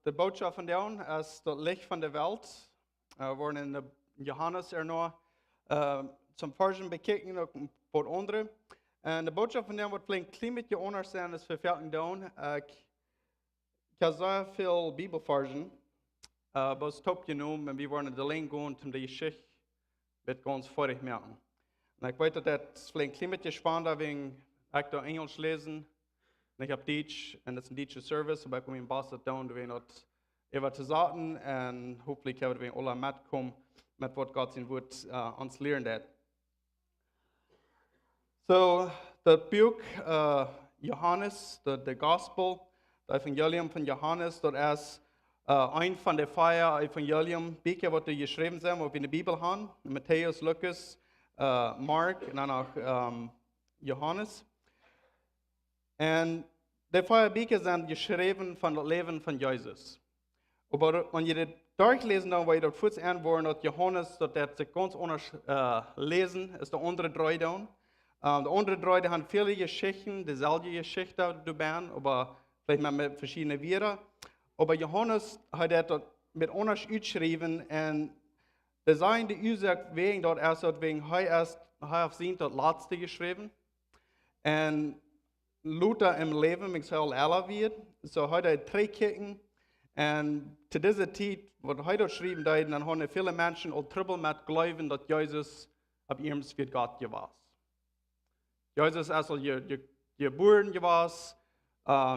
de boodschap van jou is het licht van de wereld. We worden in de Johannes nog zum Forschen bekeken, ook een paar andere. En de boodschap van jou wordt flink klein beetje anders zijn als vervelking doen. Ik heb zo veel Bibelforschen, was top genomen en we worden de lijn gaan om die geschichte met ons vorig merken. En ik weet dat het flink klein beetje spannender wegen, ik door Engels lezen. En ik heb Deutsch en dat is een Duitse service, maar ik kom in Boston doen, we dat even te zaten en hopelijk hebben we alle metkomen met wat God zijn woord ons leren dat. So, dat boek Johannes, de Gospel, het Evangelium van Johannes, dat is een van de 4 Evangelium boeken wat er geschreven zijn, wat we in de Bibel hebben. Matthäus, Lucas, Mark en dan ook Johannes. En de 4 boeken zijn geschreven van het leven van Jezus. Maar als je dit doorlezen dan, waar je dat voets aanwoorden, dat Johannes, dat zich ganz anders lezen, is de andere 3 dan. De andere 3 hebben viele Geschichten, dezelfde Geschichte erbij, maar vielleicht met verschillende Vieren. Aber Johannes hat dat mit anders uitgeschreven en de zijn de Ursache wegen dat dat wegen hij heeft zijn dat laatste geschreven. En Luther im Leben, ik zal älter wird, so hat 3 Kirchen. En zu dieser tijd, wat hij dat schreef, dan hebben viele Menschen al trouble met geloven dat Jezus op ihrem wird Gott was. Jezus is al je geboren gewas,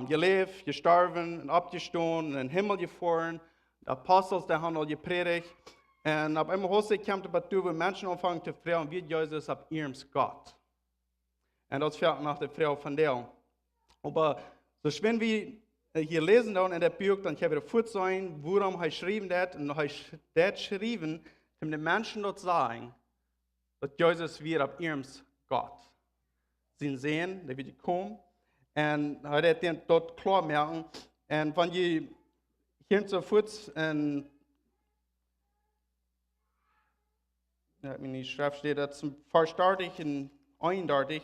geleefd, gestorven en opgestaan, in den Himmel gefahren. De apostels die hebben al gepredigt. En op einmal Hose komt het toe, waar mensen anfangen te vragen, wie Jezus op ihrem Gott. En dat fällt nach der Frau von der. Aber so wenn wir hier lesen dann in der Buch, dann können wir gut sein, warum er geschrieben hat. Und er hat das geschrieben, um den Menschen dort zu sagen, dass Jesus wieder auf ihrem Gott sind sehen, der wird kommen. Und er hat das dort klar merken. Und wenn ihr hier so kurz in meine Schrift steht, das verstartig und eindeutig.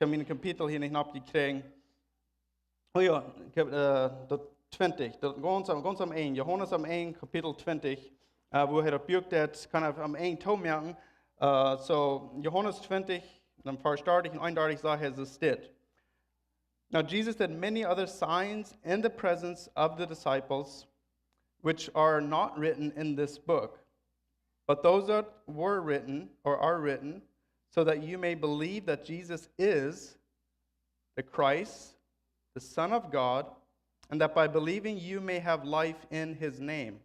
Ich habe mein Kapitel hier nicht abgekriegt. Oh ja, ich habe das 20, das ganz am Ende, Johannes am Ende, Kapitel 20, wo er das Buch das kann am Ende toll merken. So, Johannes 20, dann verstartig und eindeutig sagt er, es steht. Now Jesus did many other signs in the presence of the disciples, which are not written in this book, but those that were written or are written, so that you may believe that Jesus is the Christ, the Son of God, and that by believing you may have life in his name.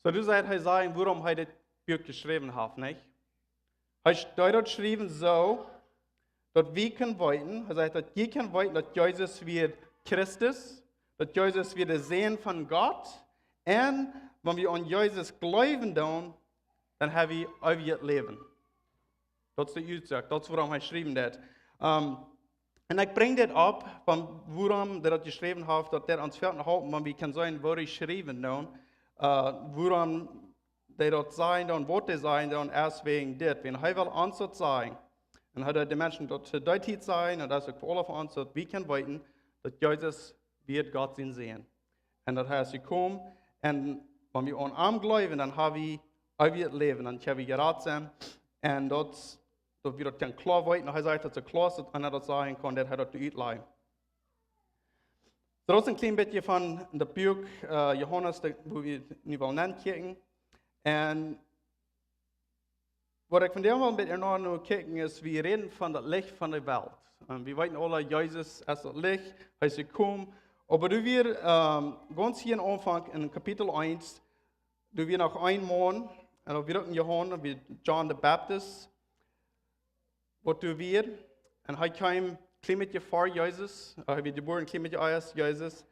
So du seid hij sagen, warum hij dit Buch geschrieben hat, nicht? Hij hat dort geschrieben so, dat we kunnen weten, hij zegt dat je kan weten dat Jezus weer Christus, dat Jezus weer de Zoon van God, en wenn wir an Jesus geloven doen, dan hebben we eeuwig leven. Dat is de uitzag, dat is waarom hij geschreven heeft. En ik breng dit op, van waarom dat geschreven heeft, dat dat ons veld houdt, want we kunnen zeggen, waar hij geschreven doen, waarom dat zijn dan, wat die zijn dan, erst wegen dit. Wenn hij wil ons dat zeggen, en hij de mensen dat te duidelijk zijn, en dat is ook voor alle van ons, dat we kunnen weten, dat Jezus wird God zijn zien. En dat hij is gekomen, en wenn wir an ihm glauben, dann haben wir ewiges Leben, dann können wir gerettet sein. Und dat wir das dann klar weten, und er sagt, dass er klar ist, und er das sagen kann, dass er das uitleihen. So, das ist ein klein bisschen von dem Buch Johannes, wo wir nu wel nennen kijken. Und was ich von dem mal mit noch kijken ist, wir reden von dem Licht von der Welt. Und wir weten alle, Jesus ist das Licht, er ist gekommen. Aber du wirst ganz hier am Anfang in Kapitel 1, du wirst noch einmal, und dann wird in Johannes, wie John the Baptist, was du wirst, und er kam klein mit dir vor Jesus, er wird geboren klein mit dir als Jesus,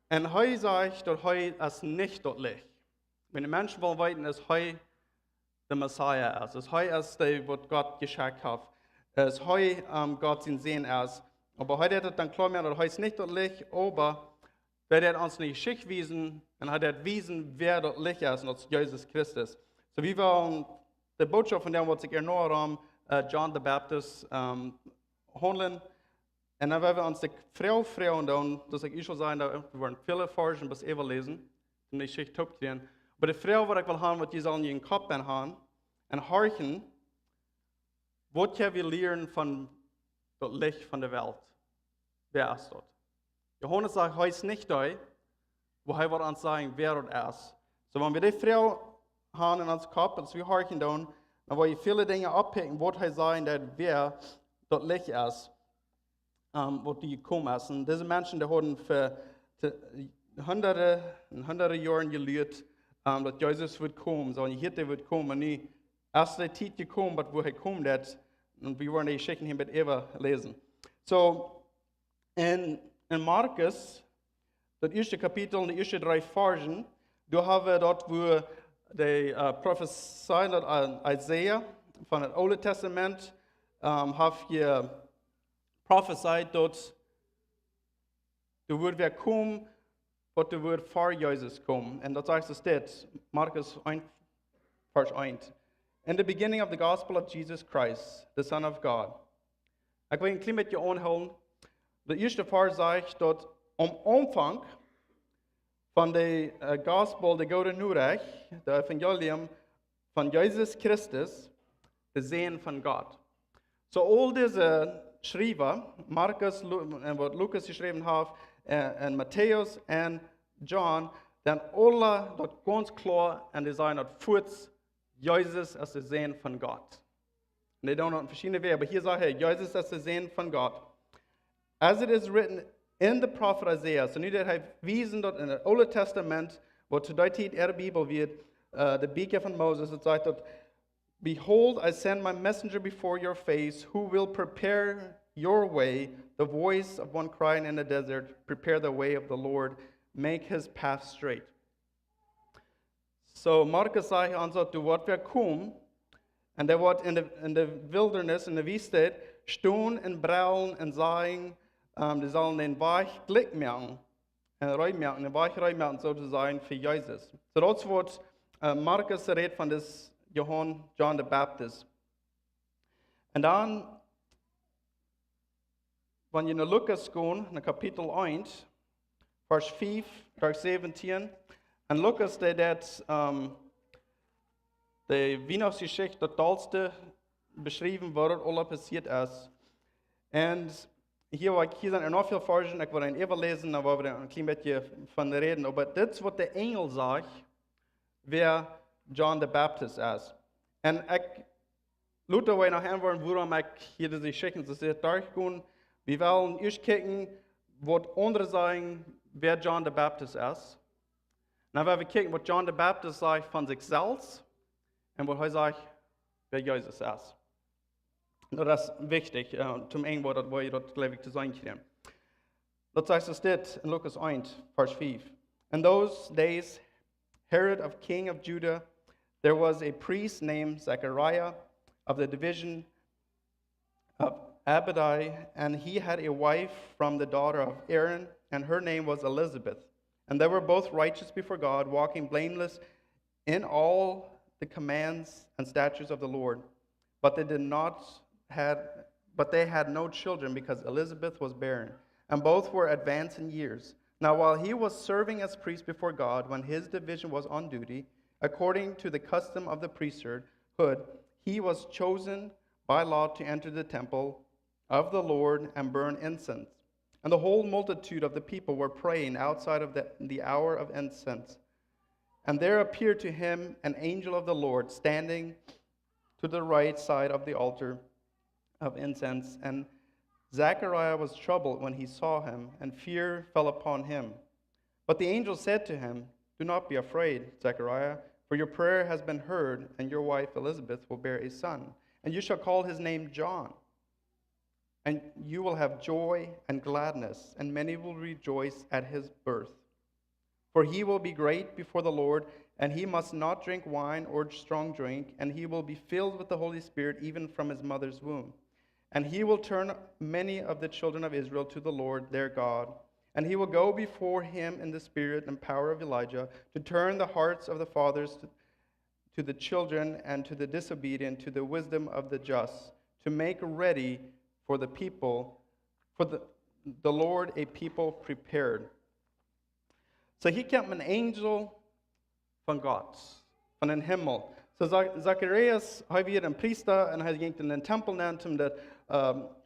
und er sagt, dass er ist nicht das Licht. Wenn die Menschen wollen weiten, dass er der Messiah ist, dass er ist der, was Gott geschickt hat, dass er Gott sein Sehen ist. Aber heute hat er dann klar gemacht, dass er nicht das Licht, aber er hat uns nicht Schick wiesen und hat wiesen, wer das Licht ist, und das ist Jesus Christus. So wie wir die Botschaft von dem, was ich erinnere, John the Baptist handeln, En dan hebben we ons de vrouw dan, dus ik zou zeggen, dat we waren viele Forschen bis even lezen, toen die Schicht top kregen. Maar de vrouw wat ik wil hebben, wat je zal in je kop hebben, en horchen, wat je wil leren van het licht van de wereld. Wer ist dat? Johannes sagt, hij is niet daar, wo hij wil ons zeggen, wer dat is. So, wenn wir die vrouw haben in ons kop, als we horchen dan wil je viele dingen oppikken, wat hij zegt, dat wer dat licht is. Wat die gekommen ist. Und diese Menschen, die haben für hunderte Jahre gelebt, dass Jesus wird kommen, so und heute wird kommen. Und nie erst die Zeit gekommen, wo er kommt, und wir wollen die Geschichten hier mit Eva lesen. So, in Markus, das erste Kapitel, die ersten 3 Versen, da haben wir dort, wo die Prophezeien, Isaiah von dem Alten Testament, hat hier prophesied dat er wordt weer komen, wat er wordt voor Jezus komen. En dat zegt dus dit, Markus 1, vers 1. In the beginning of the gospel of Jesus Christ, the Son of God. Ik wil een klein beetje aanhouden. De eerste vers zegt dat omvang van de gospel, de goede nieuwsbericht, de evangelium van Jezus Christus, de Zoon van God. So all deze schrijven, Markus en wat Lucas geschreven heeft, en Matthäus en John, dan alle dat ganz klar en die zijn dat voets Jezus als de Zoon van God. En die doen dat in verschillende wegen, maar hier zegt hij, Jezus als de Zoon van God. As it is written in the prophet Isaiah, so nu dat hij wijzen dat in het Oude Testament, wat tot die tijd in de Bijbel wird, de Bücher van Moses, het zegt dat, behold, I send my messenger before your face, who will prepare your way, the voice of one crying in the desert, prepare the way of the Lord, make his path straight. So Marcus zegt ons dat du wordt weer komen, en der wordt in de wildernis, in de woestijn, staan en brullen en zeggen, die zullen den Weg gelijk maken, en ruim maken, den Weg ruim maken, sozusagen, für Jesus. So dat wordt Marcus redt van des John the Baptist. En dan, wanneer je naar Lucas gaat, naar kapitel 1, vers 5, vers 17, en Lucas deed de Weihnachtsgeschichte totalste beschreven, wat alles passiert is. En hier zijn er nog veel versen, ik wil een even lezen, dan waar we een klein beetje van reden. Maar dit is wat de engel zegt, wer John the Baptist is. En ik laat er nog aanwoorden waarom ik hier deze geschichten zo zeer doorgaan. We willen eerst kijken wat anderen zeggen, wer John the Baptist is. Dan willen we kijken wat John the Baptist zegt van zichzelf en wat hij zegt, wer Jezus is. Dat is wichtig, zum einen, waar je dat geloof ik te zijn krijgt. Dat zegt dus dit in Lucas 1, vers 5. In those days, Herod of king of Judah, there was a priest named Zechariah of the division of Abdi, and he had a wife from the daughter of Aaron, and her name was Elizabeth. And they were both righteous before God, walking blameless in all the commands and statutes of the Lord. But they had no children because Elizabeth was barren, and both were advanced in years. Now while he was serving as priest before God, when his division was on duty, according to the custom of the priesthood, he was chosen by law to enter the temple of the Lord and burn incense. And the whole multitude of the people were praying outside of the hour of incense. And there appeared to him an angel of the Lord standing to the right side of the altar of incense. And Zechariah was troubled when he saw him, and fear fell upon him. But the angel said to him, do not be afraid, Zechariah, for your prayer has been heard, and your wife Elizabeth will bear a son, and you shall call his name John. And you will have joy and gladness, and many will rejoice at his birth. For he will be great before the Lord, and he must not drink wine or strong drink, and he will be filled with the Holy Spirit even from his mother's womb. And he will turn many of the children of Israel to the Lord their God. And he will go before him in the spirit and power of Elijah, to turn the hearts of the fathers to the children, and to the disobedient to the wisdom of the just, to make ready for the people for the Lord a people prepared. So hier kommt ein Engel von Gott, von den Himmel. So Zacharias, hij weer een priester en hij ging in den Tempel nemen om de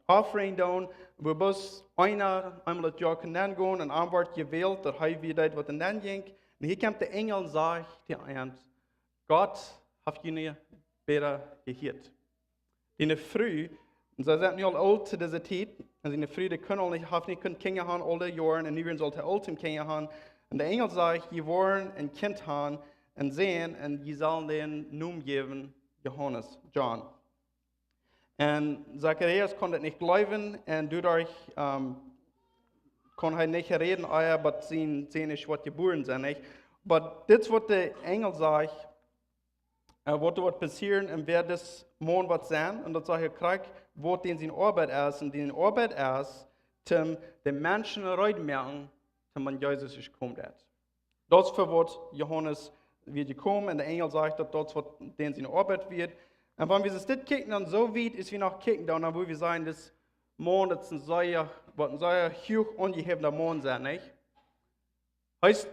offering doen. We bus einmal het jaar kunnen gaan en aan wordt gewählt, dat hij weer deed wat er dan ging. En hier komt de engel zegt die eind, God heeft jullie beter geheerd. Die früh, en ze zijn nu al oud te deze tijd, en die früh, die kunnen al niet, heeft niet kunnen kinderen gaan al die jaren, en nu werden ze al te oud om kinderen gaan. En de engel zegt, je worden een kind gaan, en zien, en je zal den naam geven, Johannes, John. En Zacharias kon het niet geloven, en dadurch kon hij niet reden, maar zien is wat geboren zijn. Niet? Maar dit is wat de engel zegt, wat er wordt passeren, en wer das morgen wat zijn, en dat zegt hij krijg, wat in zijn arbeid is, en die arbeid is, om de mensen eruit merken, om Jezus is gekomen. Dat is voor wat Johannes wird gekommen, und der Engel sagt, dass dort was den seine Arbeit wird. Und wenn wir uns das kicken, dann so weit ist wie noch kicken, dann wo wir sagen, das Mond, das ist ein sehr hoch ungehebener Mond sein, nicht? Heißt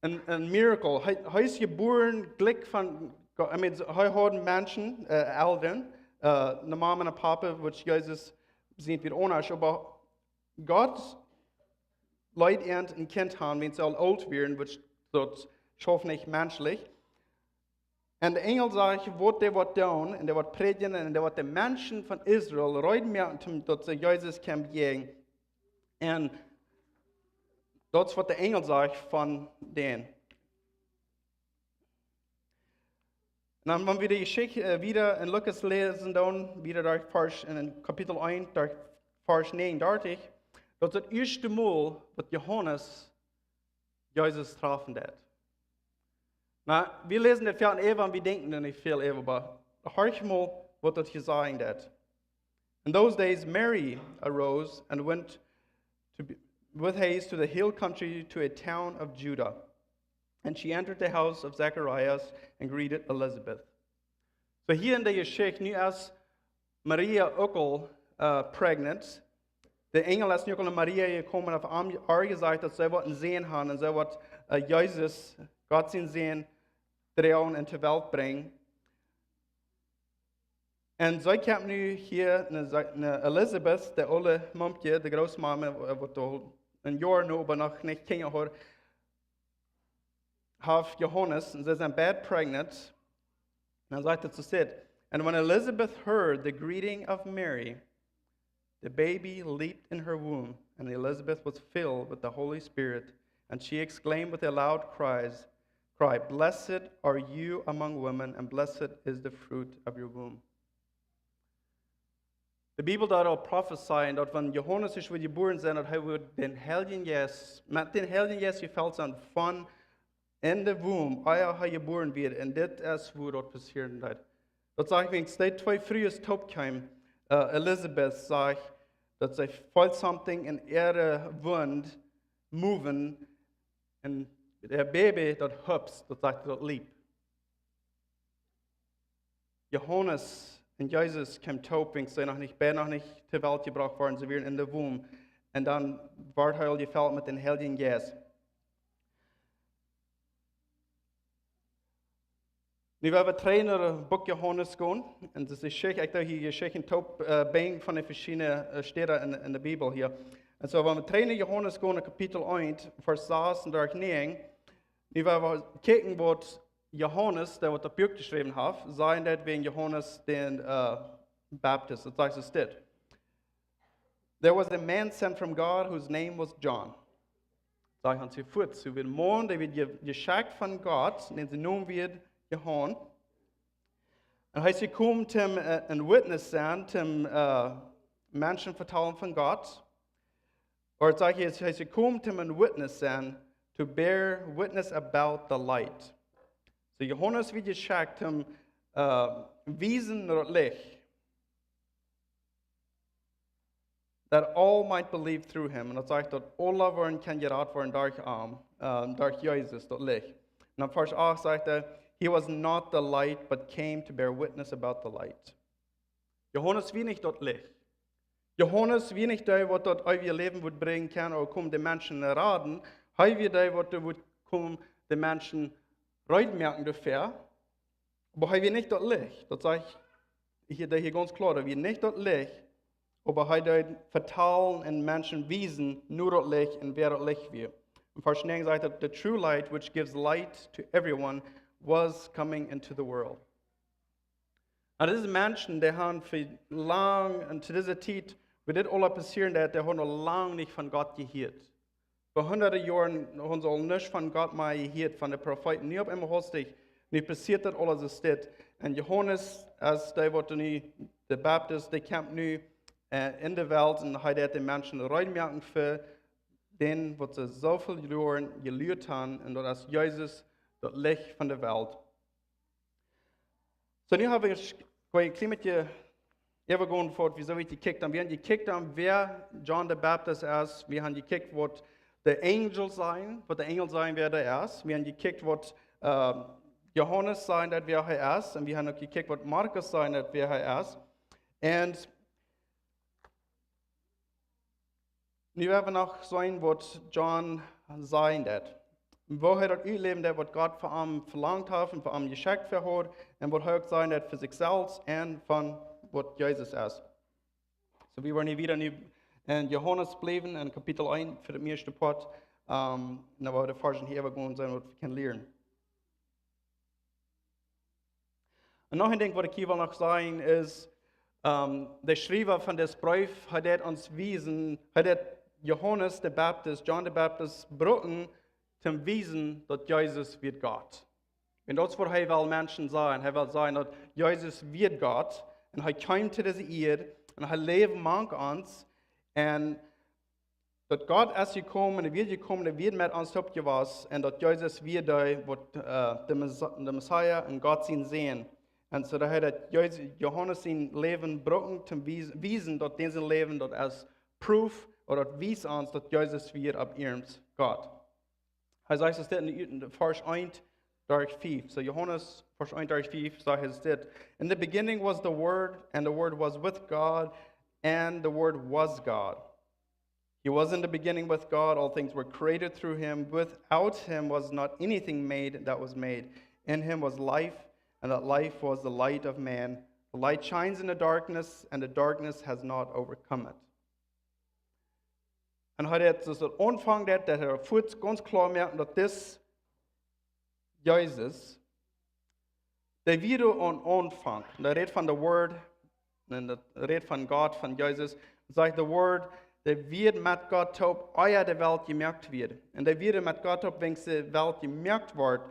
ein Miracle, heißt geboren, Glück von, I mean, heute Menschen, Eltern, eine Mama und ein Papa, wo Jesus sind wir ohne, aber Gott Leute ein Kind haben, wenn sie all alt werden, wird dort schaffen nicht menschlich. Und der Engel sagt, was der wird tun, und der wird predigen, und der wird den Menschen von Israel reutmerken, dass sie Jesus kann gehen. Und das ist, was der Engel sagt von denen. Und dann, wenn wir die Geschichte wieder in Lukas lesen, dann wieder durch Vers, in Kapitel 1, durch Vers 39, das ist das erste Mal, dass Johannes Jesus trafen hat. Na, wir lesen das Vers Eva und wir denken da nicht viel Eva, aber hör mal, was das gesagt hat. In those days, Mary arose and went with haste to the hill country to a town of Judah. And she entered the house of Zacharias and greeted Elizabeth. So hier in der Geschichte, nu als Maria auch pregnant, der Engel ist nu auch Maria gekommen und auf ihr gesagt, dass sie was sehen haben und sie was Jesus, Gott sehen, drehen und zur Welt bringen. Und so kommt nu hier eine Elizabeth, der alle Mumpje, die Großmama, die ein Jahr noch, aber noch nicht Kinder hat, hat Johannes, und sie ist ein bad pregnant. Und dann sagt er zu sich, and when Elizabeth heard the greeting of Mary, the baby leaped in her womb, and Elizabeth was filled with the Holy Spirit, and she exclaimed with a loud cry, blessed are you among women, and blessed is the fruit of your womb. De Bibel daar al prophesying dat wanneer Johannes is weer geboren zijn, dat hij wordt den Heiligen Geest, met den Heiligen Geest gevuld zijn van in de womb, als hij geboren wird. En dit is hoe dat passieren gaat. Dat zegt, wenn die twee vrouwen topkwamen, Elizabeth zegt, dat zij voelt something in ihre wund moven, en der baby dat hups, dat zegt dat liep. Johannes und Jesus kam taubing, sie noch nicht zur Welt gebracht worden, sie waren in der Womb. Und dann ward er gefällt mit dem Heiligen Geist. Nu werden wir trainen Buch Johannes gehen. Und das ist schick, ich hier geschichten taub bang von den verschiedenen Städten in der Bibel hier. Und so, wenn wir trainen Johannes gehen, in Kapitel 1, Vers 6 und 9, nu werden wir gucken, was Johannes, der das Buch geschrieben hat, sagen das wegen Johannes den Baptist. Das heißt es steht. There was a man sent from God whose name was John. Sagen han sie fort, so wird morgen, der wird geschickt von Gott, den sie nun wird Johann. Und heißt sie kommen zum ein Witness sein, zum Menschen vertrauen von Gott. Oder sage ich, heißt sie kommen zum ein Witness sein, to bear witness about the light. So Johannes wird geschickt, wiesen das Licht, that all might believe through him. Und das sagt, dass alle werden kann gerat werden durch Jesus, das Licht. Und dann Vers 8 sagt he was not the light, but came to bear witness about the light. Johannes wird nicht das Licht. Johannes, wie nicht der, was dort euer Leben wird bringen kann, oder kommen die Menschen raten, hei wie der, was wird kommen, die Menschen merken dafür, aber hei wie nicht dort Licht. Das sage ich hier ganz klar, da wir nicht dort Licht, aber hei dort vertalen in Menschen wiesen, nur dort Licht und wer dort Licht wird. In Vers 9 sagt er, the true light, which gives light to everyone, was coming into the world. Und diese Menschen, die haben für lang, und zu dieser Zeit, wird das alles passieren, die haben noch lange nicht von Gott gehört. Vor hunderten Jahren haben sie auch nicht von Gott mal gehört, von den Propheten. Nie auf einmal hostig, nicht passiert das alles, ist das. Und Johannes, als der, der Baptist, der kämpft nu in der Welt und hat den Menschen reinmerken für den, was sie so viel Jahren gelehrt haben, und das Jesus, das Licht von der Welt. So, nu habe ich ein klein beetje overgående fort, wieso ich gekickt haben. Wir haben gekickt haben, wer John the Baptist ist. Wir haben gekickt, was der Engel sein, was der Engel sein, wer der ist. Wir haben gekickt, was Johannes sein, das wer er ist. Und wir haben auch gekickt, was Markus sein, das wer er ist. Und nu werden wir noch sein, was John sein wird. Wo hat er Leben, das was Gott von ihm verlangt hat und von ihm geschenkt hat, und was er sein wird für sich selbst und von was Jesus ist. So, wir wollen wieder in Johannes bleiben, in Kapitel 1 für den ersten Part. Und dann wollen wir die Versen hier gehen sein, was wir können lernen. Und noch ein Ding, was ich hier noch sagen ist, der Schreiber von des Brief hat uns wiesen, hat Johannes der Baptist, John der Baptist, brücken, zum Wiesen, dass Jesus wird Gott. Und das wird er will Menschen sagen. Er will sagen, dass Jesus wird Gott. Und er kommt zu dieser Erde. Und er lebt manch uns. Und dass Gott ist gekommen, er wird gekommen, er wird mit uns abgewasst. Und dass Jesus wird der Messiah und Gott ihn sehen. Und so da hat Johannes sein Leben brücken, zum Wiesen, dass dieses Leben, das als Proof, oder das wies uns, dass Jesus wird ab ihrem Gott. Hij zegt es dit in vers 1, vers 5. So Johannes, vers 1, vers 5, zegt es dit. In the beginning was the Word, and the Word was with God, and the Word was God. He was in the beginning with God. All things were created through him. Without him was not anything made that was made. In him was life, and that life was the light of man. The light shines in the darkness, and the darkness has not overcome it. En hij had dus het aanvang dat hij voet ganz klar merkt dat dit Jezus, der wieder aan aanvang, der redt van de Word, en der redt van God, van Jezus, sagt de Word, der wird met God top, euer der Welt gemerkt wird. Und der wird met God top, wenn die Welt gemerkt wird,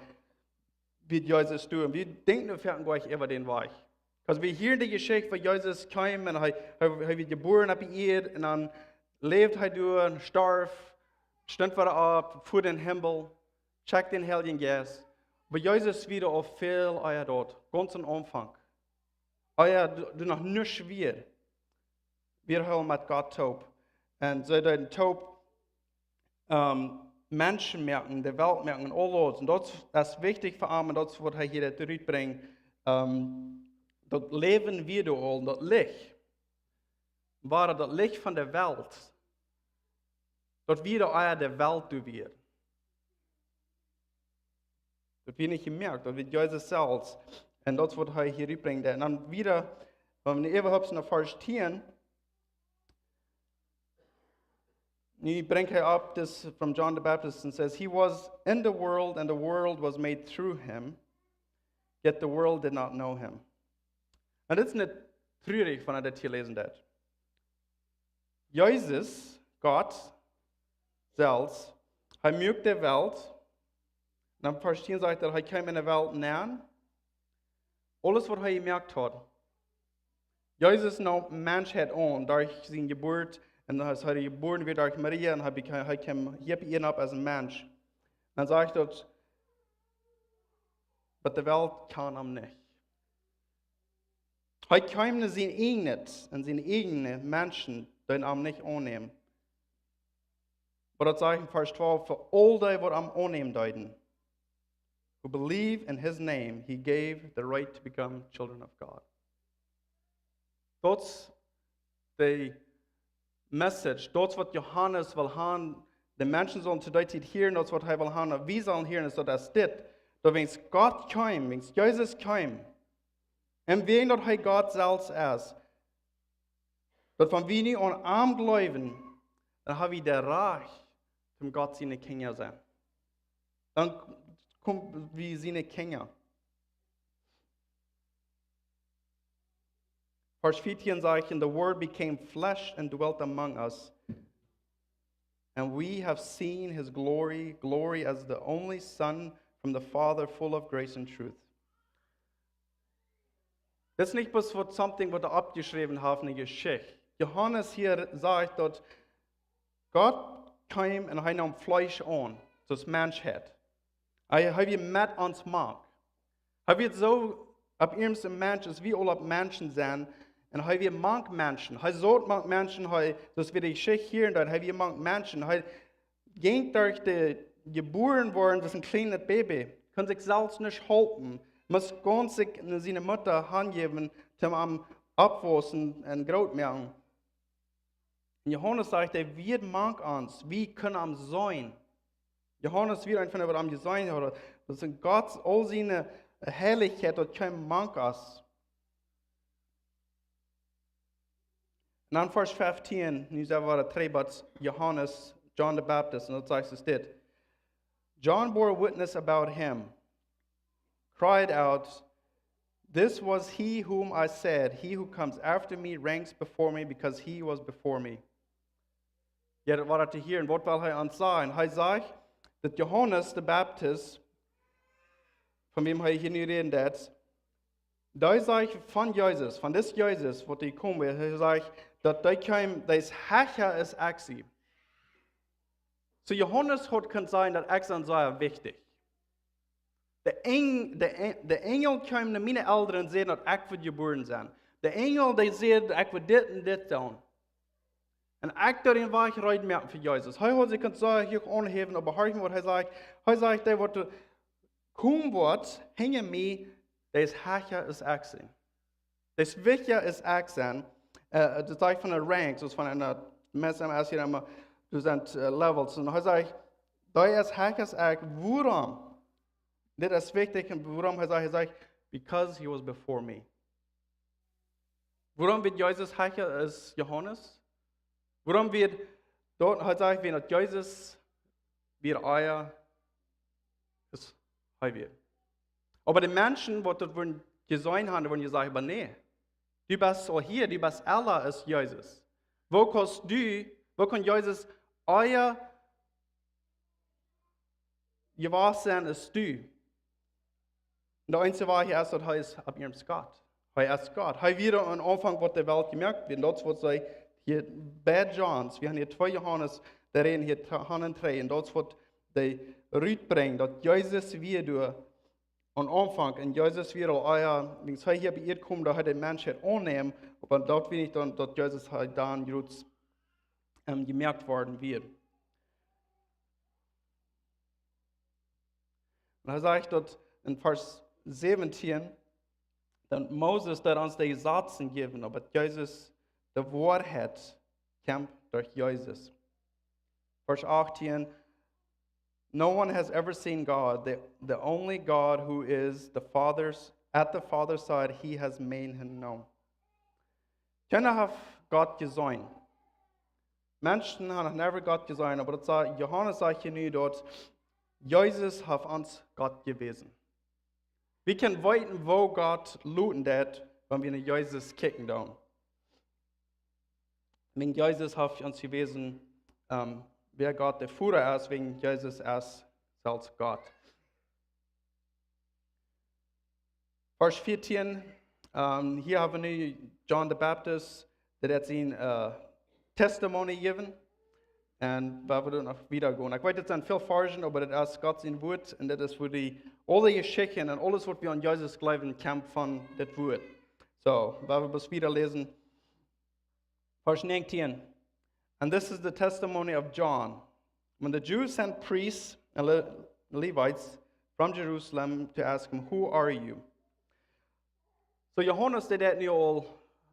wird Jesus tun. Wir denken, wir werden gleich über den Weg. Also wir hören die Geschichte, wo Jesus kam, und er wird geboren auf die Erde, und dann lebt hij door, starf, stond weer op, voor den Himmel, checkt den Heiligen Geist. Aber Jesus wieder auf viel euer dort, ganz am Anfang. Euer, du noch nicht schwer. Wir haben mit Gott taub. Und so den taub Menschen merken, die Welt merken, all das. Und das ist wichtig für ihn, und das wird er hier zurückbringen. Das Leben wieder all, das Licht. War das Licht von der Welt. Dat wieder euer der Welt du wird. Das wird nicht gemerkt, das wird Jesus selbst. Und das wird er hier bringen. Und dann wieder, wenn wir überhaupt noch verstehen, bringt er ab das from John the Baptist and says, he was in the world and the world was made through him, yet the world did not know him. Und das ist nicht traurig, wenn er das hier lesen hat. Jesus, Gott, selbst, er mögt der Welt, und dann verstehen sagt er kam in der Welt näher, alles, was er gemerkt hat. Jesus nahm Menschheit an, durch seine Geburt, und als er geboren wird durch Maria, und er kam hier ab als ein Mensch. Dann sagt er, aber die Welt kann ihm nicht. Er kam in sein eigenes, und seine eigenen Menschen, die ihn nicht annehmen. Aber das sagt in Vers 12, für all die, die am annehmen deuten, who believe in his name, he gave the right to become children of God. Das, die message, das, was Johannes will haben, die Menschen sollen zu Deutsch hören, das, was er will haben, wir sollen hören, ist, dass das, da wenn es Gott kam, wenn es Jesus kam, und wenn dort er Gott selbst ist, dass wenn wir nicht an Arm glauben, dann haben wir der Recht, um Gott seine Kinder sein. Dann kommen wir seine Kinder. Vers 14 sagt, and the Word became flesh and dwelt among us. And we have seen his glory, glory as the only Son from the Father, full of grace and truth. Das ist nicht bloß something, was er abgeschrieben hat, eine Geschichte. Johannes hier sagt, dass Gott kam und er nahm Fleisch an, das Menschheit. Er hat mit uns gemacht. Er wird so, ab ihm ein Mensch, als wir alle Menschen sind, und er wird manche Menschen, er sagt manche Menschen, das wird die Geschichte hier, und er wird manche Menschen, er ging durch die geboren worden, das ist ein kleines Baby, kann sich selbst nicht halten, muss ganz sich seine Mutter hingeben, zum am abwachsen und groß machen. Und Johannes sagt, er wird manch uns, wie können am sein. Johannes wird einfach über am sein, oder das ist Gott, all seine Herrlichkeit, das kann manch uns. Und dann Vers 15, nu zijn we drei Johannes, John the Baptist, und dat zegt dit. John bore witness about him, cried out, this was he whom I said, he who comes after me ranks before me, because he was before me. Ja, dat war te hier, en wat wil hij aan zeggen? Hij zegt, dat Johannes the Baptist, van wem hij hier nu redet, daar zegt van Jezus, van dit Jezus, wat hij komt, hij zegt, dat hij kwam, dat Herrscher is actie. So Johannes hat kann sein, dass Exen sei wichtig. Der Engel kam nach meine Eltern und sehen, dass ich wird geboren sein. Der Engel, der sieht, ich wird dit und dit tun. Und ich darin war ich rein merken für Jesus. Heute hat sich kann sagen, hier anheben, aber hör ich mal, was er sagt, der wird kommen wird, hängen mir, der ist Herrscher ist Exen. Das Wichtige ist Exen. Das sagt von der Ranks, das von einer Messe, als hier einmal, du sind Levels. Und er sagt, da ist Herrscher, warum? Das ist wichtig, und warum er sagt, because he was before me. Warum wird Jesus Herrscher als Johannes? Warum wird dort, er sagt, wenn Jesus wird euer, ist er wird. Aber die Menschen, die dort gesehen haben, wollen sagen, aber nee. Du bist so hier, du bist Allah als Jesus. Wo kann Jesus euer Gewahrsein ist du? Und der einzige war hier erst, dass er ist ab ihrem Gott. Er ist Gott. Er wieder am Anfang, was der Welt gemerkt wird. Das wird sagen, hier Bad Johns, wir haben hier 2 Johannes, der reden hier Johannes 3. Und das wird die Rüt bringen, dass Jesus wieder am Anfang, und Jesus wieder euer, wenn es hier bei ihr kommt, da hat der Mensch annehmen, aber dort will ich dann, dass Jesus halt dann jetzt gemerkt worden wird. Und er sagt dort in Vers 17, dass Moses der uns die Satzen geben, aber Jesus, die Wahrheit, kämpft durch Jesus. Vers 18, no one has ever seen God, the only God who is at the Father's side, he has made him known. Keiner hat Gott gesehen. Menschen haben noch never Gott gesehen, aber das sagt, Johannes sagt hier nie dort, Jesus hat uns Gott gewesen. Wir können weiten, wo Gott looten wird, wenn wir in Jesus kicken down. Wegen Jesus hat uns gewesen, wer Gott der Führer ist, wegen Jesus ist selbst Gott. Vers 14, hier haben wir John the Baptist, der hat ihn Testimony gegeben. Und wir werden noch wieder gehen. Ich weiß, das sind viele Versen, aber das ist Gott sein Wort. Und das ist für die alle Geschichten und alles, was wir an Jesus glauben, kommt von dem Wort. So, wir werden das wieder lesen. Vers 19. And this is the testimony of John. When the Jews sent priests and Levites from Jerusalem to ask him, who are you? So Johannes, der hat nicht all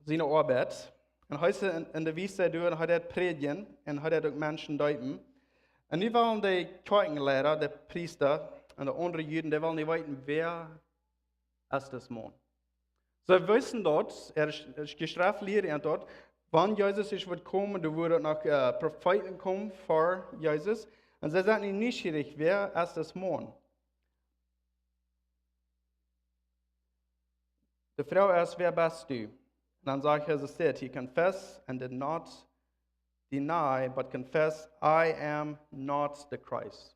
seine Arbeit. En heute in der Wiese doen, hat predigen en hat ook Menschen deuten. En nu willen die Kirchenlehrer, de Priester en de andere Juden, die willen niet weten, wer ist das Mann. Sie wissen dort, ist geschrieben leren dort, wann Jesus ist wird kommen, da wird noch Propheten kommen vor Jesus. Und sie sind nicht neugierig, wer ist das Mann. Die Frau ist, wer bist du? Und dann sagt Jesus, he confessed and did not deny, but confess, I am not the Christ.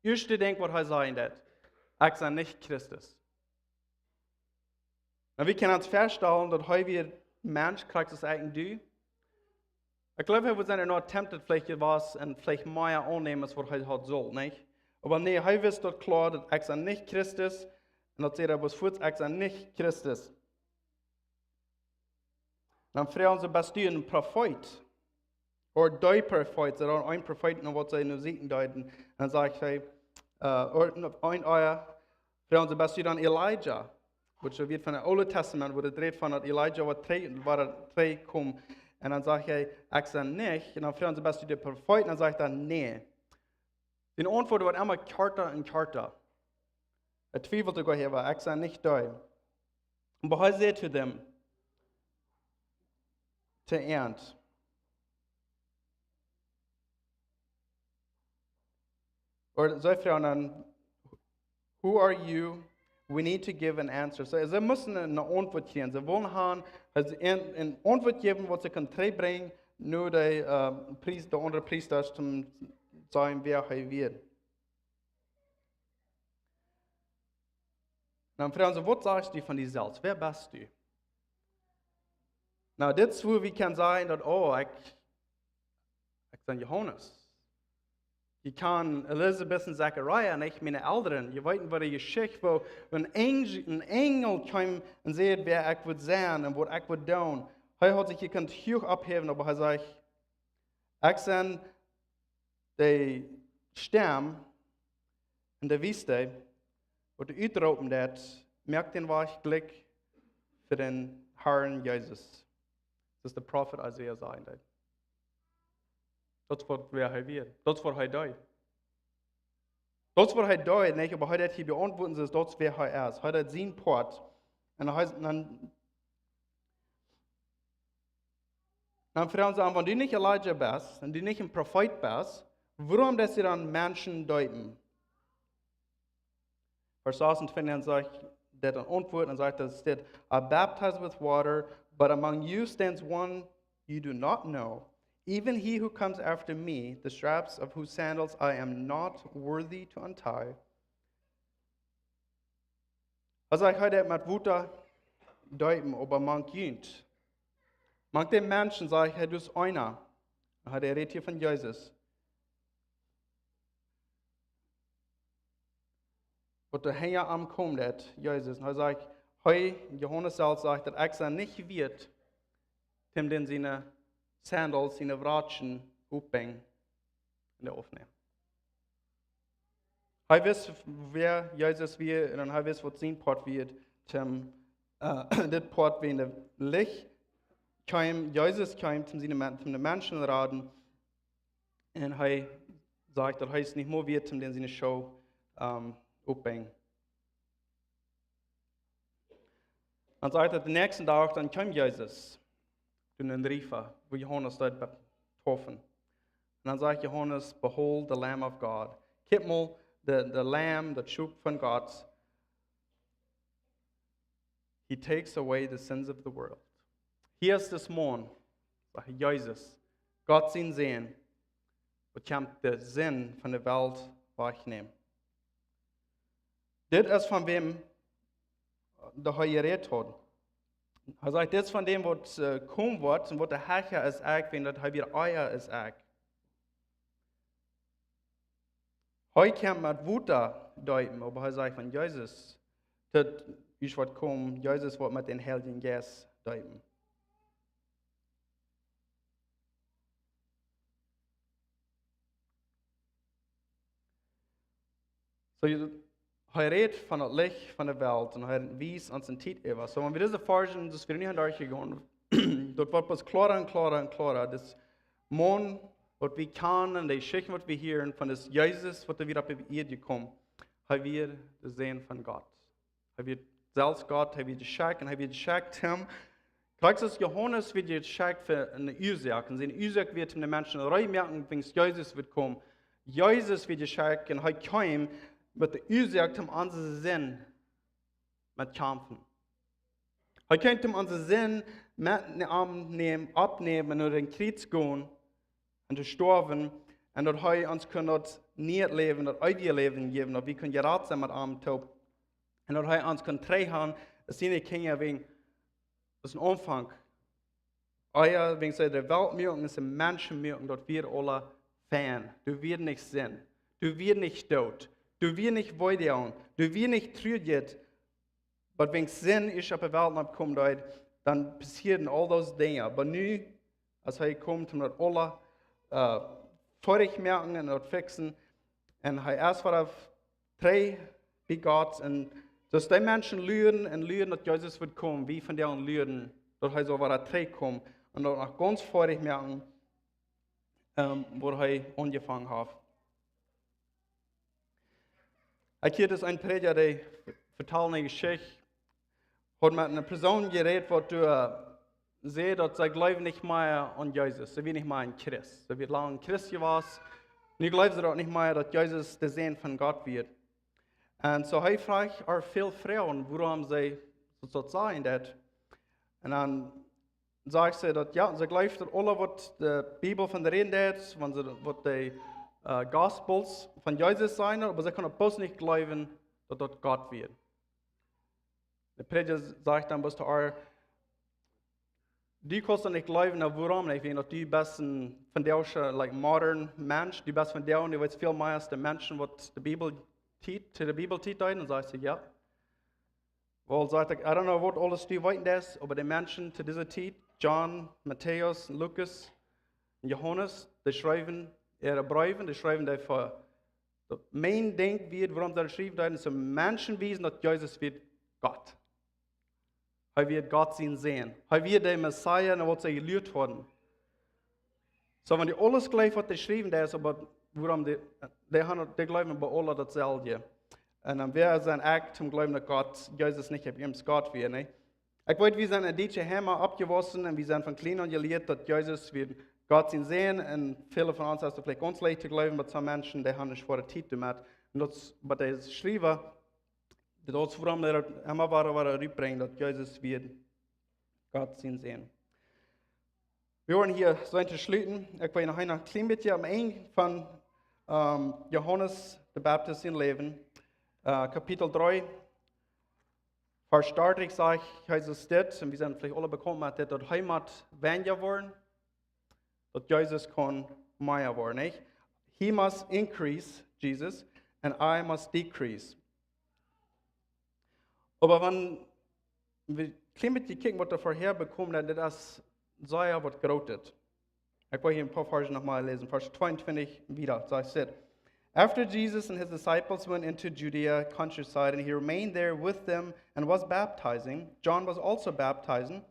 Eerste denk wat hij zei dat. Ik ben niet Christus. Und wir können uns feststellen, dass heute ein Mensch kriegt das eigentlich du. Ich glaube, wir sind noch tempted, vielleicht was und vielleicht mehr annehmen, als was er hat soll, nicht? Aber nee, heute ist dort klar, dass ich nicht Christus und dass er was führt, ich nicht Christus. Dann fragen sie, bist du ein Prophet? Oder der Prophet, oder ein Prophet, was sie in den Siegen deuten. Dann sage ich, hey, oder ein euer, fragen sie, bist du dann Elijah? Wat zo weet van het Oude Testament, wo het dreht van dat Elijah wat twee komt. En dan zeg hij, ik ben niet. En dan vragen ze, best du de profeet? En dan zegt hij, nee. De antwoord wordt immer kwarter en kwarter. Het twijfelt ook over, ik ben niet daar. Maar hij zei zu them, te eind. Or zij vragen dan, who are you? We need to give an answer. So, sie müssen eine Antwort geben. Sie wollen haben, eine Antwort geben, was sie können bringen, nur der andere Priester zum sagen, wer er wird. Dann fragen sie, was sagst du von dir selbst? Wer bist du? Na, das wo wir können sagen, dass, oh, ich bin Johannes. Je kan Elisabeth en Zachariah en ik, mijn ouderen, je weet wat je zegt, wo een engel kwam en zei wer ik wil zijn en wat ik wil doen. Hij had zich gekend hoog opheffen, maar hij zei, ik ben de stem in de wiste, wat de uitroepen dat, merkt den was gelijk voor den Herrn Jezus. Dat is de profet Isaiah zei dat. Dat is wat hij weer. Dat is wat hij doet. Dat is wat hij doet, niet? Maar hij dat hier beantwoorden, is dat is wie hij is. Hij dat zijn part. En dan vragen ze aan, wanneer du niet Elijah bist, en du niet een profeet bist, waarom dat ze dan mensen deuten? Vers 26 zegt dat een antwoord, en zegt dat staat, I baptize with water, but among you stands one you do not know. Even he who comes after me, the straps of whose sandals I am not worthy to untie. Als ik heute met Wuta deuten, aber man jünt. Manche Menschen sagen, hey, du bist einer. Er redet hier von Jesus. Und der Herr ankommt, Jesus. Und er sagt, hey, Johannes selbst sagt, dass ich nicht wird, dem den seine Sandals, seine Wratschen aufbringen in der Aufnahme. Er weiß, wer Jesus wird, und er weiß, was sein Part wird, das Part, wie in der Licht kam, Jesus kam, zum den Menschen raten, und er sagt, dass er es nicht mehr wird, zum den seine Show aufbringen. Dann sagt er, den nächsten Tag, dann kam Jesus. In den Riefer, wo Johannes dort betroffen. Und dann sagt Johannes, behold the Lamb of God. Kijk mal, the Lamb, das Schub von Gott. He takes away the sins of the world. Hier ist das Mann, sagt Jesus, Gott sein Sehen, und kann den Sinn von der Welt wegnehmen. Das ist von wem der Herr geredet hat. Er sagt, das von dem, was kommen wird, und was der Herrscher ist, wenn das wieder euer ist. Heute kann man Wutter deuten, aber er sagt von Jesus, das ist was kommen, Jesus wird mit den Heiligen Geist deuten. So, er redet von dem Licht von der Welt und er wies uns den Titel über. So, wenn wir diese Forschung, das wir nicht durchgegangen, dort wird es klarer und klarer und klarer. Das Mond, was wir kennen, und die Schichten, was wir hören, von das Jesus, was wieder auf die Erde gekommen, haben wir das Sehen von Gott. Haben wir selbst Gott, haben wir geschenkt, und haben wir geschenkt ihm. Gleich als Johannes wird geschenkt für eine Ursache. Und seine Ursache wird den Menschen reinmerken, wenn Jesus wird kommen. Jesus wird geschenkt, und er kam mit der Ursache, um unseren Sinn mit kämpfen. Er könnte unseren Sinn mit den Arm nehmen, abnehmen und in den Krieg gehen und zu sterben. Und dass er uns dort nicht leben, das eigene Leben geben, dass wir können gerat sein mit armen Taub. Und dass er uns tragen, dass seine Kinder wegen das ist ein Anfang. Euer, wegen der Welt mögen, ist ein Menschen mögen, dass wir alle fern. Du wirst nicht sehen. Du wirst nicht tot. Du wirst nicht weitergehen. Du wirst nicht trügen. Aber wenn Sinn ist auf der Welt abkommt, dann passieren all diese Dinge. Aber nun, als er kommt, und alle fertig merken und das fixen, und er erst war auf 3 wie Gott, und dass die Menschen lernen, dass Jesus wird kommen, wie von denen lernen, dass er so war 3 kommt, und dann auch ganz fertig merken, wo er angefangen hat. Ich hier ist ein Prediger, der vertelt eine Geschichte, hat mit einer Person geredet, wo du siehst, dass sie glauben nicht mehr an Jesus, sie wird nicht mehr ein Christ. Sie wird lange ein Christ gewesen, und ich glaube auch nicht mehr, dass Jesus der Sohn von Gott wird. Und so ich frage auch viele Frauen, warum sie so sagen das. Und dann sagt sie, dass ja, sie glauben, dass alle, was die Bibel von der Reden hat, was die Gospels von Jesus sein, aber sie können bloß nicht glauben, dass dort Gott wird. Der Prediger sagt dann, dass die kannst nicht glauben, warum nicht, wenn du bist von der modern Mensch, du bist von der und du weißt viel mehr als der Menschen, was die Bibel zu der Bibel tut, und sagt sie, ja. Weil sagt er, I don't know, was alles du weißt das, aber die Menschen zu dieser Zeit, John, Matthäus, Lukas und Johannes, die schreiben ihre Briefe, die schreiben dafür. Das Main Ding wird, warum sie schreiben, ist ein Menschenwesen, dass Jesus wird Gott. Er wird Gott sehen. Er wird der Messiah, und was sie gelehrt worden. So, wenn die alles gleich, was die schreiben, das ist, aber warum die glauben bei alle dasselbe. Und dann wäre es ein Akt zum Glauben, dass Gott, Jesus nicht auf ihm Gott wird. Ne? Ich wollte, wir sind ein deutscher Hammer abgewaschen, und wir sind von klein an gelehrt, dass Jesus wird Gott sehen. Und viele von uns haben vielleicht ganz leicht zu glauben, aber zwei Menschen, die haben nicht vor der Zeit gemacht. Und das, was der Schreiber, das, warum er immer war rüberbringen, dass Jesus wird Gott sehen. Wir wollen hier so zu schließen. Ich will noch ein klein bisschen am Ende von Johannes der Baptist in Leben, Kapitel 3, Vers 30 sagt, heißt es das, und wir sind vielleicht alle bekommen, dass dort Heimat weniger worden, dass Jesus kann mehr werden. Nicht? He must increase, Jesus, and I must decrease. Aber wenn wir klein bisschen gucken, was wir vorher bekommen, dann das sehr was gerotet. Ich will hier ein paar Verse nochmal lesen. Vers 22 wieder. So I said, after Jesus and his disciples went into Judea countryside, and he remained there with them and was baptizing, John was also baptizing,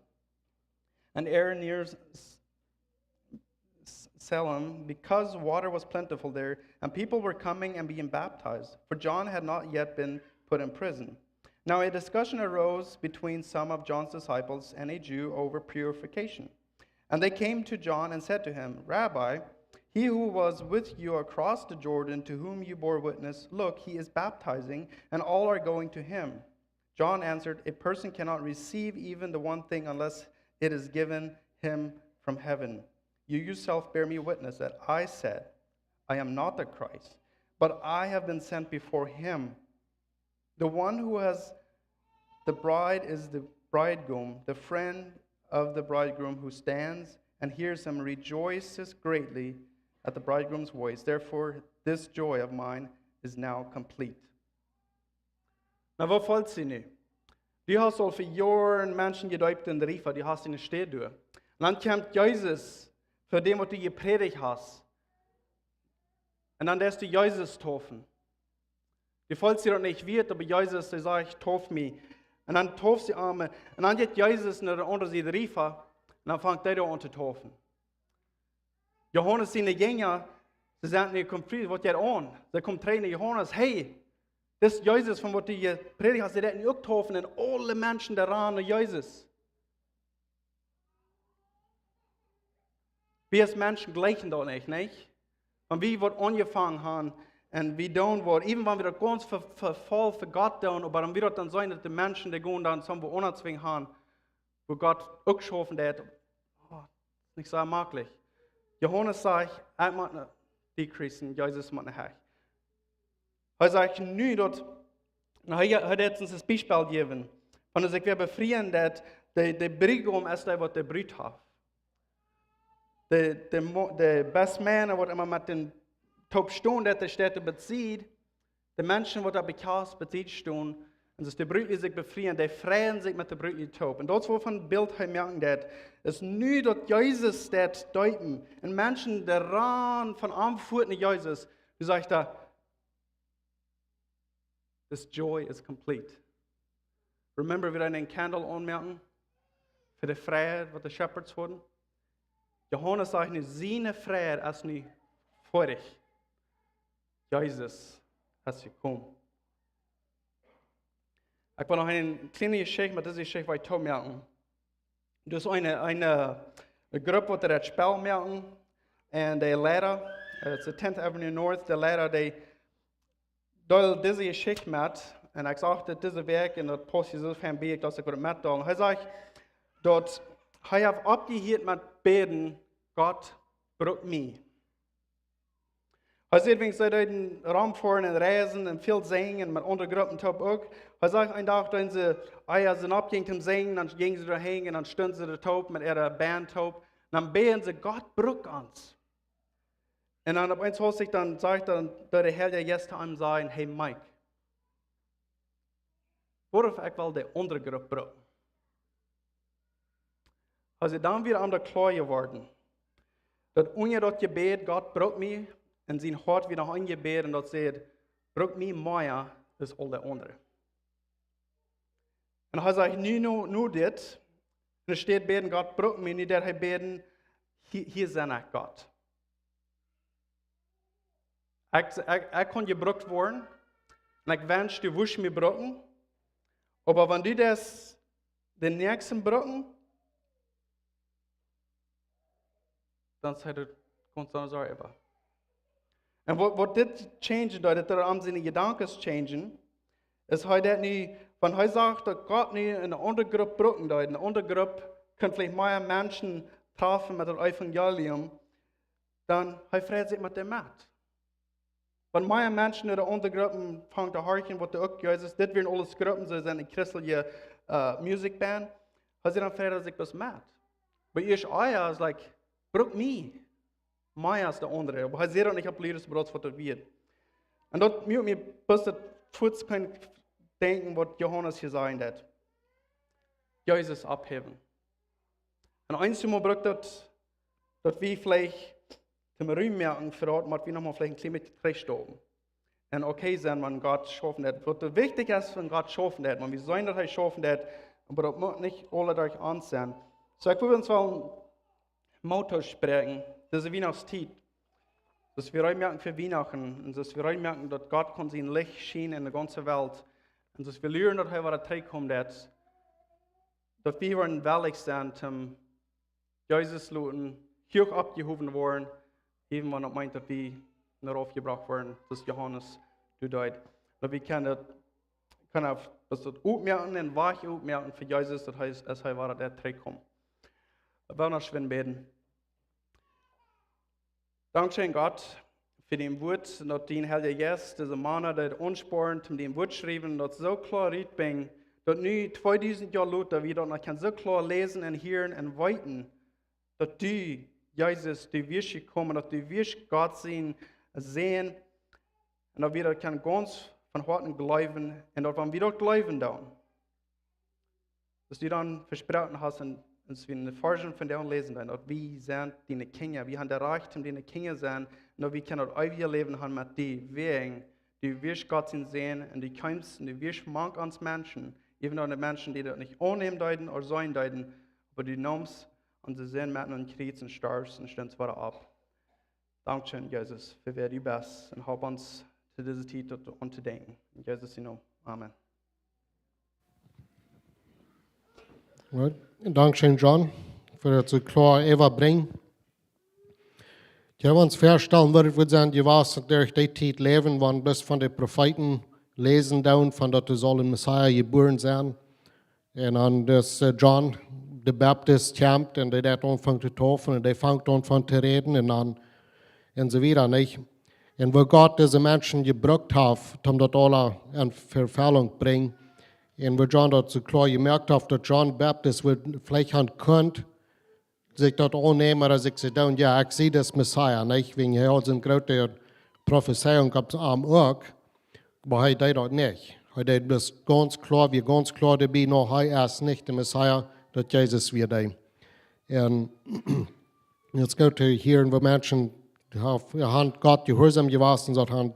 and Aaron near Salem, because water was plentiful there, and people were coming and being baptized, for John had not yet been put in prison. Now a discussion arose between some of John's disciples and a Jew over purification. And they came to John and said to him, Rabbi, he who was with you across the Jordan, to whom you bore witness, look, he is baptizing, and all are going to him. John answered, a person cannot receive even the one thing unless it is given him from heaven. You yourself bear me witness that I said, I am not the Christ, but I have been sent before him. The one who has the bride is the bridegroom, the friend of the bridegroom who stands and hears him rejoices greatly at the bridegroom's voice. Therefore, this joy of mine is now complete. Na, wat fällt sie nicht? Du hast al für Jahre Menschen gedeupt in der Riefer, die hast in der Stadt durch. Und dann kommt Jesus, für den, was du gepredigt hast. Und dann lässt du Jesus taufen. Die fällt sie doch nicht wird, aber Jesus, der sagt, tauf mich. Und dann tauft sie Arme. Und dann geht Jesus nach der anderen Seite Riefer. dann fängt der an zu taufen. Johannes seine Jünger, sie sagen nicht, kommt Frieden, was geht an? Sie kommen rein, Johannes, hey, das ist Jesus, von was du hier predigt hast, sie werden auch taufen, und alle Menschen daran, Jesus. Wir als Menschen gleichen da nicht? Und wie wir angefangen haben, und wie tun wir, even wenn wir das ganz voll für Gott tun, aber dann wird es dann sein, dass die Menschen, die gehen dann zum Unerzwingen haben, wo Gott auch geschaffen hat, ist nicht so möglich. Johannes sagt, ich muss nicht decreasen, Jesus muss nicht höher. Er sagt, nu dat, er hat jetzt uns das Beispiel gegeben, und er sagt, wir befreien, dass der Brigum ist der, was der Brüt hat. Der beste Mann, der immer mit den Top stehen, der Städte bezieht, die Menschen, die da bekannt bezieht stehen, und das die Brütli sich befreien, die freuen sich mit der Brütli Top. Und das, wovon ein Bild hier merken, das ist nur, dass Jesus das deuten. Und Menschen, der ran von Anfang an Jesus, wie sagt er, this joy is complete. Remember, wir einen Candle anmerken, für die Freiheit, was die Shepherds wurden. Johannes sagt nicht, seine Freiheit ist nicht vorig. Jesus ist gekommen. Ich will noch eine kleine Geschichte mit dieser Geschichte weitermerken. Das ist eine Gruppe, die das Spiel merken. Und der Lehrer, es ist 10th Avenue North, der Lehrer, der diese Geschichte mit. Und ich sagte, diese Werk, und das passt so viel Weg, dass ich das mitteilen. Er sagt, dass ich habe abgehört mit Beten, Gott braucht mich. Er sagt, wenn ich in den Raum fahren und reisen und viel singen, mit anderen Gruppen auch. Er sagt, ein Tag, wenn sie Eier sind abgehen zum Singen, dann gehen sie da hängen, und dann stehen sie da taub mit ihrer Band taub. Dann beten sie, Gott braucht uns. Und dann ab eins dann sagt dann der Herr, der jetzt an sagen, hey Mike, worauf ich will die andere Gruppe brauchen? Also dann wieder an der klar geworden, dass ohne das Gebet, Gott braucht mich, und sein Hart wieder angebeten, und das sagt, braucht mich mehr als alle anderen. Und er sagt, nur das, und es steht beten, Gott braucht mich, nicht der beten, hier sind ich Gott. Ich kann gebraucht werden, und ich wünsche, du wirst mich brauchen, aber wenn du das den Nächsten brauchen, dann sagt er, kannst du dann sagen, und was das changen, dass er am seine Gedanken changen, ist halt nicht, wenn er sagt, dass Gott nicht in eine andere Gruppe brauchen, eine andere Gruppe können vielleicht mehr Menschen treffen mit dem Evangelium, dann freut sich mit dem mit. Wenn mehr Menschen in der anderen Gruppe fangen zu horchen, was der auch ist, das werden alles Gruppen, so sind eine christliche Musikband, dann freut sich das mit. Bei ihr ist euer, ist like, braucht mich. Mehr als der andere. Aber er sieht nicht, ob Lieder Brot was wird. Und dort muss mir besser kurz denken, was Johannes hier sagen hat. Jesus abheben. Und eins Mal braucht das, dass wir vielleicht zum Ruhm merken, verraten, dass wir nochmal vielleicht ein klein bisschen zurechtstoßen. Und okay sein, wenn Gott schaffen hat. Was wichtig ist, wenn Gott schaffen hat, wenn wir sein, dass er schaffen hat, aber das muss nicht alle euch ansehen. So, ich will uns mal ein Motto sprechen. Das ist Weihnachtszeit. Dass wir merken für Weihnachten. Und dass wir merken, dass Gott kann sein Licht scheinen in der ganzen Welt. Und dass wir lernen, dass er wieder zurückkommt. Dass wir werden willig sein, zum Jesus zu luten, hoch abgehoben worden, even wenn er meint, dass wir noch aufgebracht werden, dass Johannes tut. Dass wir können das aufmerken und wach aufmerken für Jesus, das heißt, es war der zurückkommt. Wir wollen noch schön beten. Dankeschön Gott für den Wort, dass den Herr Jesus, diese Mann, der uns zum dem Wort schreiben, dass so klar reden, dass nu 2000 Jahre Luther wir noch kann so klar lesen und hören und weiten, dass du, Jesus, du wirst kommen, dass du wirst Gott sehen und dass wir das ganz von Herzen glauben und dass wenn wir das glauben dann, dass du dann versprochen hast und dass wir eine Forschung von der lesen dann, dass wir sind deine Kinder, wir haben der Reichtum, deine Kinder sind, und dass wir können das ewige Leben haben mit dir, wegen du wirst Gott sehen und du kommst und du wirst manch ans Menschen, even auch die Menschen, die das nicht annehmen deuten oder sein deuten, aber du nimmst und sie sehen mit einem Kreuz und Stars und stehen zwar ab. Dankeschön, Jesus, für wer du bist und hab uns zu dieser Zeit und zu denken. In Jesus' Namen. Amen. Right. Dankeschön, John, für das so klar überbringen. Ich habe uns feststellen, wir sind, die was durch die Zeit leben, wann bis von den Propheten lesen down, von dass du soll ein Messiah geboren sein. Und dann das John, der Baptist, kämpft und der hat angefangen zu taufen und der fängt an zu reden und dann und so wieder, nicht? Und wo Gott diese Menschen gebraucht hat, um das alle in Verfällung zu bringen, und wo John dort so klar gemerkt hat, dass John Baptist vielleicht könnte, sich dort annehmen, oder sich so down, ja, ich sehe das Messiah, nicht? Wegen er hat so eine große Prophezeiung gehabt am Org, aber er hat das nicht. Er hat das ganz klar dabei, noch er ist nicht der Messiah, dass Jesus wird ein. Und jetzt geht er hier, wo Menschen haben Gott gehorsam gewesen, so haben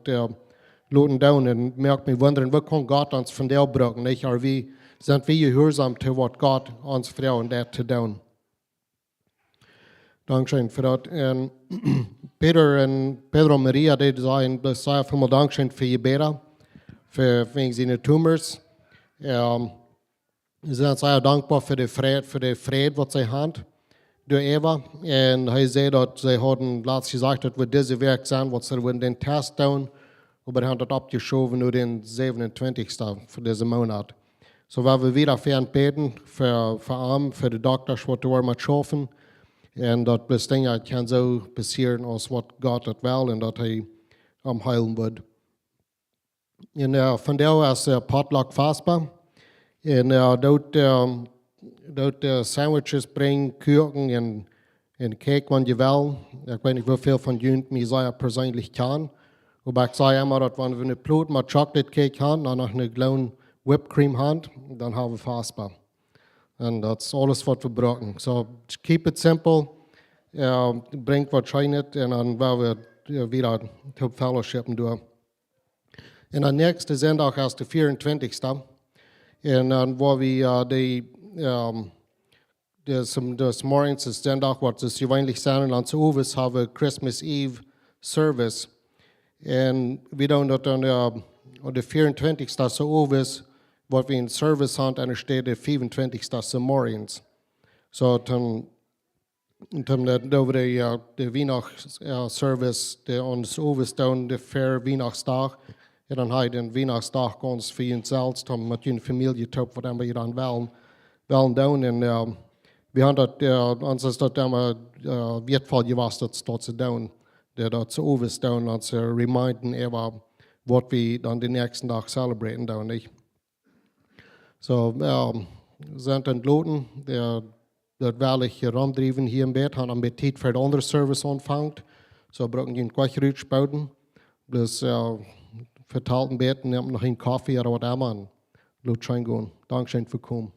Loten down und merkt mich wundern, wie kann Gott uns von der brauchen, nicht? Oder wie sind wir gehorsam zu was Gott uns fragen, das zu tun. Dankeschön für das. Und Pedro und Maria, die sagen, das sei vielmal Dankeschön für ihr Beten, wegen seine Tumors. Sie sind sehr dankbar für die Friede, was sie haben durch Eva. Und er sagt, dass sie haben letztens gesagt, dass wir diese Werk sind, was sie den Test tun. Aber wir haben das abgeschoben nur den 27. für diesen Monat. So werden wir wieder für ihn beten, für für die Doktor, was wir mit schaffen. Und dat best Dinge kan zo passieren als wat God het wil en dat hij heilen wordt. En van daar is potluck vastbaar. En dat sandwiches brengen, kuchen en cake wat je wil. Ik weet niet hoeveel van jullie mij zei persoonlijk kan. Maar ik zei immer, dat wanneer we een ploot met chocolate cake hebben en nog een kleine whipped cream hebben, dan hebben we vastbaar. And that's alles wat we brauchen. So keep it simple. Bringt wat scheinet en dan werden we wieder til fellowshipen doen. En dan nächste zondag is de 24ste. En dan waar we des morgens is zondag wat is gewöhnlich zijn. En dan s'avonds hebben we Christmas Eve service. En we doen dat dan de 24ste s'avonds. Wat we in service haben, en er steht der 25. morgens. So, dann over de Weihnachtsservice, ons overstaan, de Fehr Weihnachtsdag. En dan hij den Weihnachtsdag ons voor je zelfs, dan met je familie top, wat we dan wel doen. En we hebben dat, ons is dat immer wertvoll gewas, dat ze doen. Dat ze overstaan, dat ze reminden over wat we dan de nächsten Dag celebraten doen, niet? So, sind entloten, dat wil ik rondrijven hier in bed, han een tijd voor de andere service ontvangt. So, brauchen een kwartje uitspuiten. Dus, vertelt een bed, neemt nog een koffie oder wat immer. Laat zijn gaan. Dank schön für kommen.